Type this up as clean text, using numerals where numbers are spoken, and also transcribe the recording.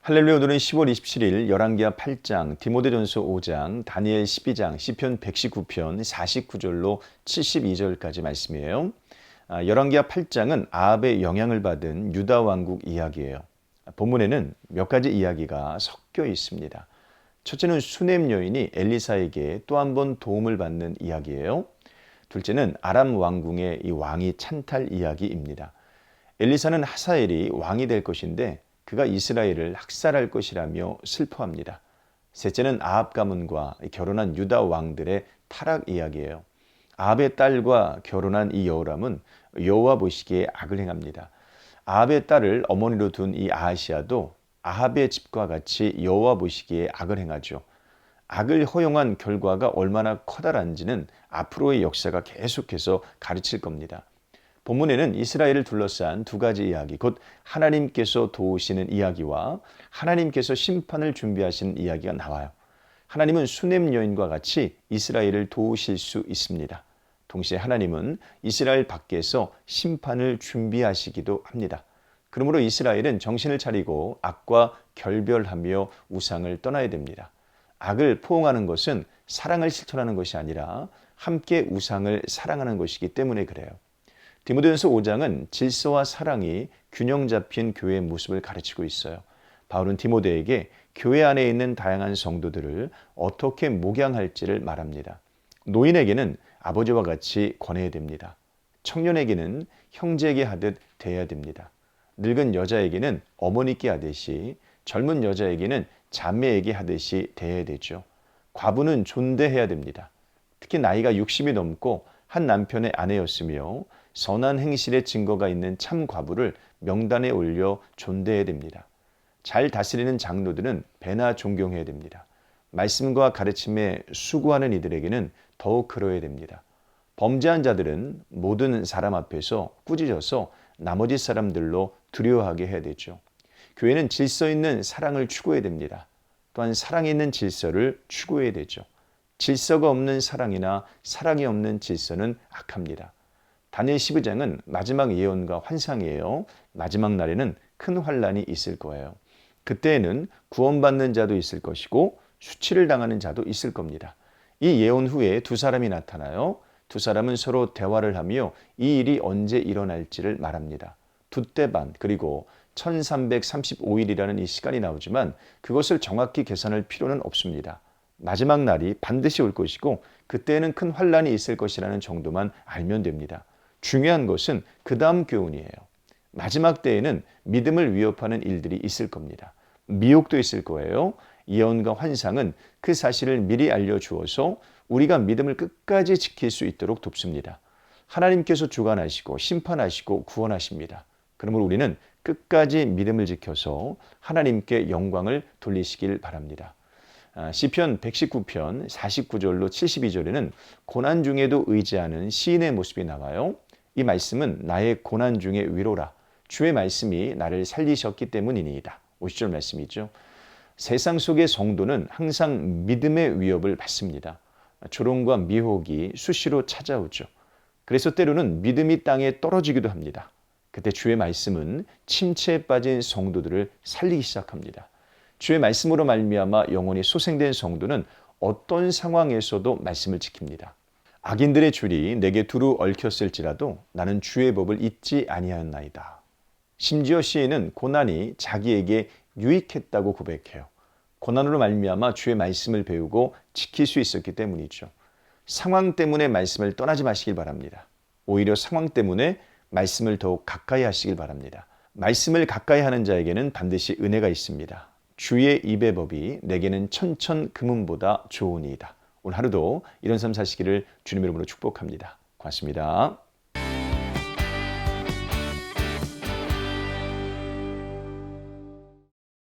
할렐루야. 오늘은 10월 27일 열왕기하 8장, 디모데전서 5장, 다니엘 12장, 시편 119편 49절로 72절까지 말씀이에요. 열왕기하 8장은 아합의 영향을 받은 유다 왕국 이야기예요. 본문에는 몇 가지 이야기가 섞여 있습니다. 첫째는 수넴 여인이 엘리사에게 또 한 번 도움을 받는 이야기예요. 둘째는 아람 왕궁의 이 왕이 찬탈 이야기입니다. 엘리사는 하사엘이 왕이 될 것인데 그가 이스라엘을 학살할 것이라며 슬퍼합니다. 셋째는 아합 가문과 결혼한 유다 왕들의 타락 이야기예요. 아합의 딸과 결혼한 이 여호람은 여호와 보시기에 악을 행합니다. 아합의 딸을 어머니로 둔 이 아하시아도 아합의 집과 같이 여호와 보시기에 악을 행하죠. 악을 허용한 결과가 얼마나 커다란지는 앞으로의 역사가 계속해서 가르칠 겁니다. 본문에는 이스라엘을 둘러싼 두 가지 이야기, 곧 하나님께서 도우시는 이야기와 하나님께서 심판을 준비하시는 이야기가 나와요. 하나님은 수넴 여인과 같이 이스라엘을 도우실 수 있습니다. 동시에 하나님은 이스라엘 밖에서 심판을 준비하시기도 합니다. 그러므로 이스라엘은 정신을 차리고 악과 결별하며 우상을 떠나야 됩니다. 악을 포옹하는 것은 사랑을 실천하는 것이 아니라 함께 우상을 사랑하는 것이기 때문에 그래요. 디모데전서 5장은 질서와 사랑이 균형 잡힌 교회의 모습을 가르치고 있어요. 바울은 디모데에게 교회 안에 있는 다양한 성도들을 어떻게 목양할지를 말합니다. 노인에게는 아버지와 같이 권해야 됩니다. 청년에게는 형제에게 하듯 대해야 됩니다. 늙은 여자에게는 어머니께 하듯이, 젊은 여자에게는 자매에게 하듯이 대해야 되죠. 과부는 존대해야 됩니다. 특히 나이가 60이 넘고 한 남편의 아내였으며 선한 행실의 증거가 있는 참 과부를 명단에 올려 존대해야 됩니다. 잘 다스리는 장로들은 배나 존경해야 됩니다. 말씀과 가르침에 수고하는 이들에게는 더욱 그러해야 됩니다. 범죄한 자들은 모든 사람 앞에서 꾸짖어서 나머지 사람들로 두려워하게 해야 되죠. 교회는 질서 있는 사랑을 추구해야 됩니다. 또한 사랑이 있는 질서를 추구해야 되죠. 질서가 없는 사랑이나 사랑이 없는 질서는 악합니다. 다니엘 12장은 마지막 예언과 환상이에요. 마지막 날에는 큰 환란이 있을 거예요. 그때에는 구원받는 자도 있을 것이고 수치를 당하는 자도 있을 겁니다. 이 예언 후에 두 사람이 나타나요. 두 사람은 서로 대화를 하며 이 일이 언제 일어날지를 말합니다. 둣대반 그리고 1335일이라는 이 시간이 나오지만 그것을 정확히 계산할 필요는 없습니다. 마지막 날이 반드시 올 것이고 그때에는 큰 환란이 있을 것이라는 정도만 알면 됩니다. 중요한 것은 그 다음 교훈이에요. 마지막 때에는 믿음을 위협하는 일들이 있을 겁니다. 미혹도 있을 거예요. 예언과 환상은 그 사실을 미리 알려주어서 우리가 믿음을 끝까지 지킬 수 있도록 돕습니다. 하나님께서 주관하시고 심판하시고 구원하십니다. 그러므로 우리는 끝까지 믿음을 지켜서 하나님께 영광을 돌리시길 바랍니다. 시편 119편 49절로 72절에는 고난 중에도 의지하는 시인의 모습이 나와요. 이 말씀은 나의 고난 중의 위로라. 주의 말씀이 나를 살리셨기 때문이니이다. 50절 말씀이죠. 세상 속의 성도는 항상 믿음의 위협을 받습니다. 조롱과 미혹이 수시로 찾아오죠. 그래서 때로는 믿음이 땅에 떨어지기도 합니다. 그때 주의 말씀은 침체에 빠진 성도들을 살리기 시작합니다. 주의 말씀으로 말미암아 영혼이 소생된 성도는 어떤 상황에서도 말씀을 지킵니다. 악인들의 줄이 내게 두루 얽혔을지라도 나는 주의 법을 잊지 아니하였나이다. 심지어 시인은 고난이 자기에게 유익했다고 고백해요. 고난으로 말미암아 주의 말씀을 배우고 지킬 수 있었기 때문이죠. 상황 때문에 말씀을 떠나지 마시길 바랍니다. 오히려 상황 때문에 말씀을 더욱 가까이 하시길 바랍니다. 말씀을 가까이 하는 자에게는 반드시 은혜가 있습니다. 주의 입의 법이 내게는 천천 금은보다 좋으니이다. 오늘 하루도 이런 삶 사시기를 주님의 이름으로 축복합니다. 고맙습니다.